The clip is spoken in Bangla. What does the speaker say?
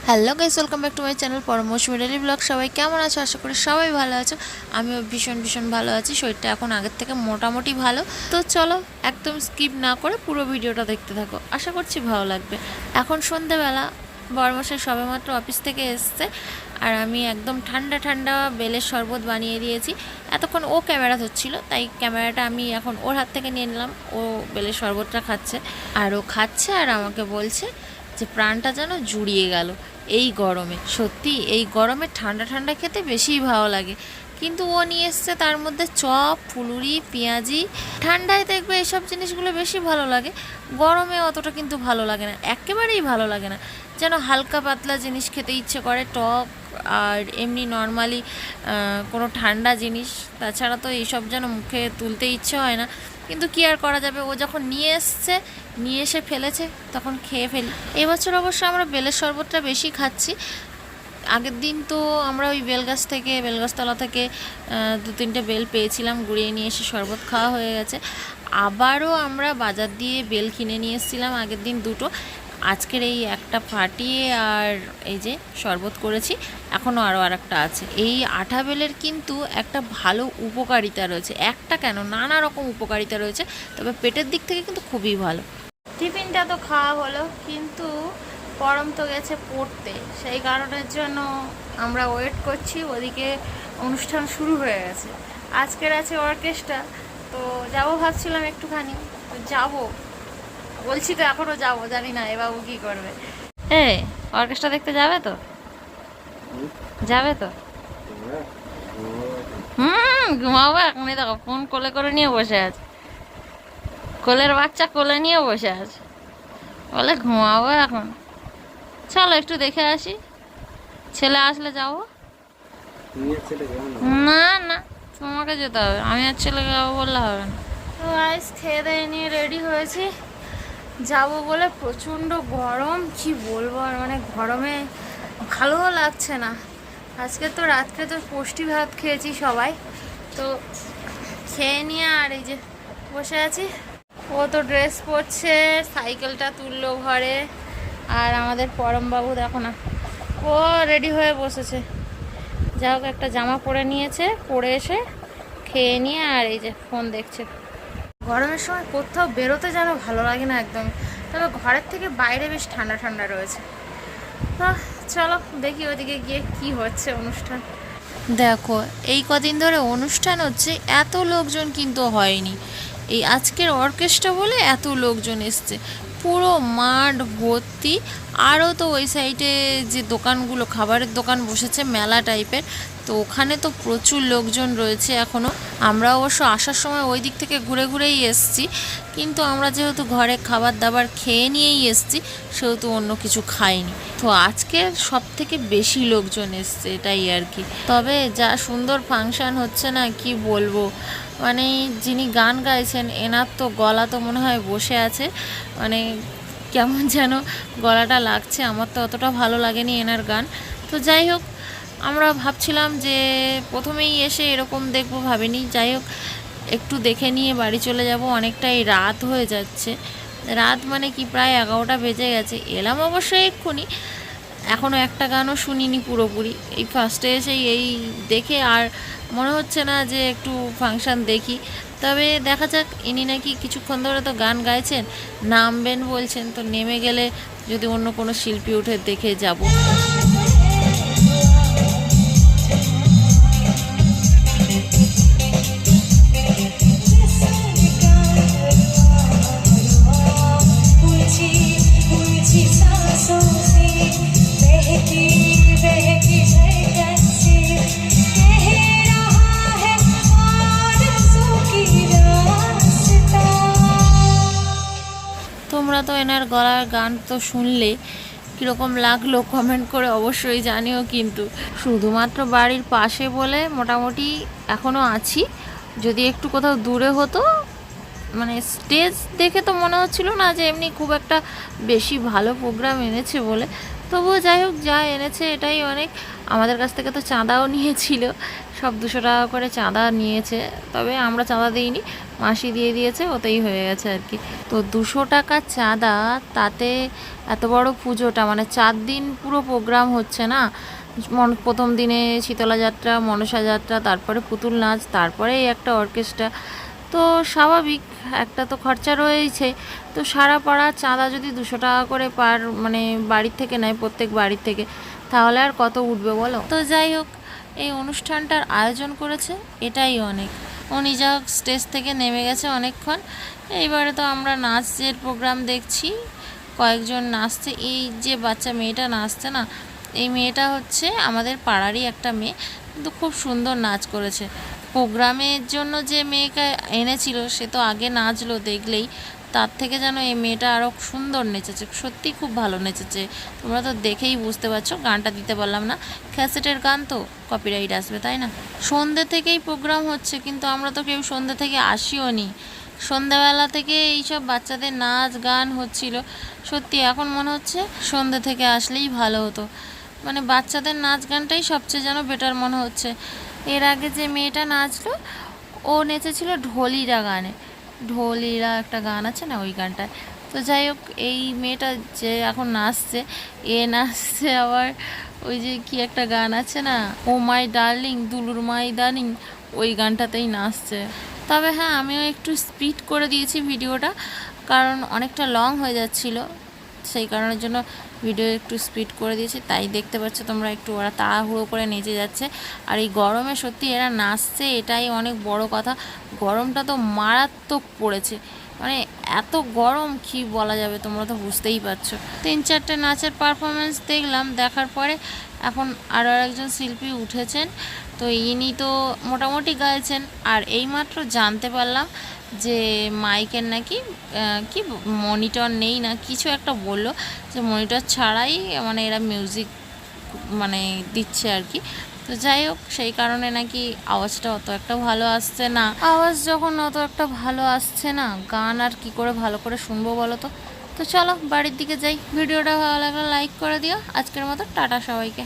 Hello guys, welcome back to my channel Poromousumi daily vlog. সবাই কেমন আছো? আশা করি সবাই ভালো আছো। আমিও ভীষণ ভালো আছি। শরীরটা এখন আগের থেকে মোটামুটি ভালো। তো চলো একদম স্কিপ না করে পুরো ভিডিওটা দেখতে থাকো, আশা করছি ভালো লাগবে। এখন সন্ধেবেলা, বড়মশাই সবেমাত্র অফিস থেকে এসছে, আর আমি একদম ঠান্ডা ঠান্ডা বেলের শরবত বানিয়ে দিয়েছি। এতক্ষণ ও ক্যামেরা ধরছিল, তাই ক্যামেরাটা আমি এখন ওর হাত থেকে নিয়ে নিলাম। ও বেলের শরবতটা খাচ্ছে, আর ও খাচ্ছে আর আমাকে বলছে যে প্রাণটা যেন জুড়িয়ে গেল এই গরমে। সত্যি এই গরমে ঠান্ডা ঠান্ডা খেতে বেশিই ভালো লাগে। কিন্তু ও নিয়ে এসছে তার মধ্যে চপ, ফুলুরি, পেঁয়াজি। ঠান্ডায় দেখবে এইসব জিনিসগুলো বেশি ভালো লাগে, গরমে অতটা কিন্তু ভালো লাগে না, একেবারেই ভালো লাগে না। যেন হালকা পাতলা জিনিস খেতে ইচ্ছে করে, টক আর এমনি নর্মালি কোনো ঠান্ডা জিনিস। তাছাড়া তো এইসব যেন মুখে তুলতে ইচ্ছে হয় না। কিন্তু কি আর করা যাবে, ও যখন নিয়ে এসে ফেলেছে তখন খেয়ে ফেলি। এবছর অবশ্য আমরা বেলের শরবতটা বেশি খাচ্ছি। আগের দিন তো আমরা ওই বেলগাছতলা থেকে 2-3টে বেল পেয়েছিলাম, গুঁড়িয়ে নিয়ে এসে শরবত খাওয়া হয়ে গেছে। আবারও আমরা বাজার দিয়ে বেল কিনে নিয়ে এসেছিলাম আগের দিন 2টো। আজকের এই একটা ফাটিয়ে আর এই যে শরবত করেছি, এখনও আরও একটা আছে। এই আঠা বেলের কিন্তু একটা ভালো উপকারিতা রয়েছে, একটা কেন নানা রকম উপকারিতা রয়েছে, তবে পেটের দিক থেকে কিন্তু খুবই ভালো। টিফিনটা তো খাওয়া হলো, কিন্তু পরম তো গেছে পড়তে, সেই কারণের জন্য আমরা ওয়েট করছি। ওদিকে অনুষ্ঠান শুরু হয়ে গেছে, আজকের আছে অর্কেস্ট্রা। তো যাবো ভাবছিলাম একটুখানি, তো যাবো বলছি তো, এখনও যাবো, জানি না এ বাবু কী করবে। অর্কেস্ট্রা দেখতে যাবে তো? যাবে তো? ঘুমাবো এখনই, দেখো ফোন কোলে করে নিয়ে বসে আছে, কোলের বাচ্চা কোলে নিয়ে বসে আছে, বলে ঘুমাবো এখন। চলো একটু দেখে আসি, ছেলে আসলে যাবো। না না, তোমাকে যেতে হবে, আমি আর ছেলেকে যাবো বললে হবে না। তো আইস খেয়ে দিয়ে নিয়ে রেডি হয়েছি যাবো বলে। প্রচণ্ড গরম, কি বলবো আর, মানে গরমে ভালোও লাগছে না। আজকে তো রাত্রে তো পুষ্টি ভাত খেয়েছি সবাই, তো খেয়ে নিয়ে আর এই যে বসে আছি। ও তো ড্রেস পরছে, সাইকেলটা তুললো ঘরে, আর আমাদের পরমবাবু দেখো না, ও রেডি হয়ে বসেছে। যা হোক একটা জামা পরে নিয়েছে, পরে এসে খেয়ে নিয়ে আর এই যে ফোন দেখছে। গরমের সময় কোথাও বেরোতে যেন ভালো লাগে না একদম, তবে ঘরের থেকে বাইরে বেশ ঠান্ডা ঠান্ডা রয়েছে। তো চলো দেখি ওদিকে গিয়ে কি হচ্ছে অনুষ্ঠান। দেখো এই কদিন ধরে অনুষ্ঠান হচ্ছে, এত লোকজন কিন্তু হয়নি। এই আজকের অর্কেস্ট্রা বলে এত লোকজন এসছে, পুরো মাঠ ভর্তি। আরও তো ওই সাইডে যে দোকানগুলো, খাবারের দোকান বসেছে মেলা টাইপের, তো ওখানে তো প্রচুর লোকজন রয়েছে এখনও। আমরা অবশ্য আসার সময় ওই দিক থেকে ঘুরে ঘুরেই এসছি, কিন্তু আমরা যেহেতু ঘরে খাবার দাবার খেয়ে নিয়েই এসছি, সেহেতু অন্য কিছু খাইনি। তো আজকে সব থেকে বেশি লোকজন এসছে, এটাই আর কি। তবে যা সুন্দর ফাংশন হচ্ছে না, কি বলবো, মানে যিনি গান গাইছেন এনার তো গলা তো মনে হয় বসে আছে, মানে কেমন যেন গলাটা লাগছে। আমার তো অতটা ভালো লাগেনি এনার গান। তো যাই হোক, আমরা ভাবছিলাম যে প্রথমেই এসে এরকম দেখবো, ভাবিনি। যাই হোক, একটু দেখে নিয়ে বাড়ি চলে যাব, অনেকটাই রাত হয়ে যাচ্ছে। রাত মানে কি, প্রায় 11টা বেজে গেছে। এলাম অবশ্যই এক্ষুনি, এখনও একটা গানও শুনিনি পুরোপুরি। এই ফার্স্টে এসেই এই দেখে আর মনে হচ্ছে না যে একটু ফাংশান দেখি। তবে দেখা যাক, ইনি নাকি কিছুক্ষণ ধরে তো গান গাইছেন, নামবেন বলছেন, তো নেমে গেলে যদি অন্য কোনো শিল্পী উঠে দেখে যাব। তোমরা তো এনার গলার গান তো শুনলে, কীরকম লাগলো কমেন্ট করে অবশ্যই জানিও। কিন্তু শুধুমাত্র বাড়ির পাশে বলে মোটামুটি এখনও আছি। যদি একটু কোথাও দূরে হতো, মানে স্টেজ দেখে তো মনে হচ্ছিল না যে এমনি খুব একটা বেশি ভালো প্রোগ্রাম এনেছে বলে। তবুও যাই হোক, যা এনেছে এটাই অনেক। আমাদের কাছ থেকে তো চাঁদাও নিয়েছিল, সব 200 টাকা করে চাঁদা নিয়েছে, তবে আমরা চাঁদা দিইনি, মাসি দিয়ে দিয়েছে, ওতেই হয়ে গেছে আর কি। তো 200 টাকা চাঁদা, তাতে এত বড় পুজোটা, মানে 4 দিন পুরো প্রোগ্রাম হচ্ছে না। প্রথম দিনে শীতলা যাত্রা, মনসা যাত্রা, তারপরে পুতুল নাচ, তারপরে এই একটা অর্কেস্ট্রা, তো স্বাভাবিক একটা তো খরচা রয়েছে। তো সারা পাড়া চাঁদা যদি 200 টাকা করে পার মানে বাড়ির থেকে নেয়, প্রত্যেক বাড়ির থেকে, তাহলে আর কত উঠবে বলো। তো যাই হোক, এই অনুষ্ঠানটার আয়োজন করেছে, এটাই অনেক। উনি যা স্টেজ থেকে নেমে গেছে অনেকক্ষণ, এইবারে তো আমরা নাচের প্রোগ্রাম দেখছি, কয়েকজন নাচছে। এই যে বাচ্চা মেয়েটা নাচছে না, এই মেয়েটা হচ্ছে আমাদের পাড়ারই একটা মেয়ে, কিন্তু খুব সুন্দর নাচ করেছে। প্রোগ্রামের জন্য যে মেয়েকে এনেছিল সে তো আগে নাচলো দেখলেই, তার থেকে যেন এই মেয়েটা আরও সুন্দর নেচেছে, সত্যি খুব ভালো নেচেছে। তোমরা তো দেখেই বুঝতে পারছো, গানটা দিতে পারলাম না, ক্যাসেটের গান তো কপিরাইট আসবে, তাই না। সন্ধ্যে থেকেই প্রোগ্রাম হচ্ছে, কিন্তু আমরা তো কেউ সন্ধ্যে থেকে আসিও নি। সন্ধ্যাবেলা থেকে এইসব বাচ্চাদের নাচ গান হচ্ছিল, সত্যি এখন মনে হচ্ছে সন্ধ্যে থেকে আসলেই ভালো হতো। মানে বাচ্চাদের নাচ গানটাই সবচেয়ে যেন বেটার মনে হচ্ছে। এর আগে যে মেয়েটা নাচলো, ও নেচেছিল ঢোলিরা গানে, ঢোলিরা একটা গান আছে না, ওই গানটায়। তো যাই হোক, এই মেয়েটা যে এখন নাচছে, এ নাচছে আবার ওই যে কি একটা গান আছে না, ও মাই ডার্লিং, দুলুর মাই ডার্লিং, ওই গানটাতেই নাচছে। তবে হ্যাঁ, আমিও একটু স্পিড করে দিয়েছি ভিডিওটা, কারণ অনেকটা লং হয়ে যাচ্ছিল, সেই কারণের জন্য ভিডিও একটু স্পিড করে দিয়েছি। তাই দেখতে পাচ্ছ তোমরা, একটু ওরা তাড়াহুড়ো করে নেচে যাচ্ছে। আর এই গরমে সত্যি এরা নাচছে, এটাই অনেক বড় কথা। গরমটা তো মারাত্মক পড়েছে, মানে এত গরম কি বলা যাবে, তোমরা তো বুঝতেই পারছো। 3-4টে নাচের পারফরমেন্স দেখলাম, দেখার পরে এখন আরও একজন শিল্পী উঠেছেন, তো ইনি তো মোটামুটি গাইছেন। আর এইমাত্র জানতে পারলাম যে মাইকের নাকি কি মনিটর নেই না কিছু একটা বললো, যে মনিটর ছাড়াই মানে এরা মিউজিক মানে দিচ্ছে আর কি। তো যাই হোক, সেই কারণে নাকি আওয়াজটা অত একটা ভালো আসছে না। আওয়াজ যখন অত একটা ভালো আসছে না, গান আর কি করে ভালো করে শুনবো বলো তো। তো চলো বাড়ির দিকে যাই। ভিডিওটা ভালো লাগলে লাইক করে দিও। আজকের মতো টাটা সবাইকে।